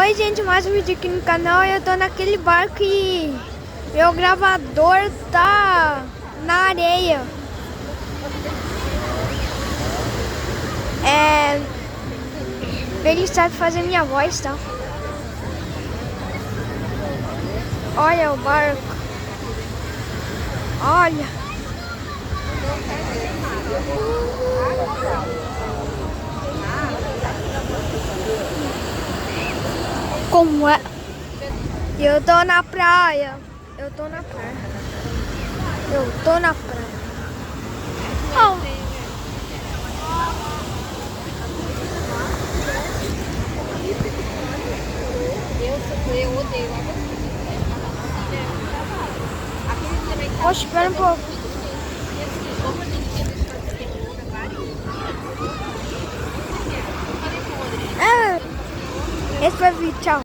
Oi gente, mais um vídeo aqui no canal. Eu tô naquele barco e meu gravador tá na areia. Ele sabe fazer minha voz, tá? Olha o barco. Olha. Como é? Eu tô na praia. Eu tô na praia. Oh. Eu odeio água fria. Poxa, espera um pouco. Esse foi o vídeo, tchau.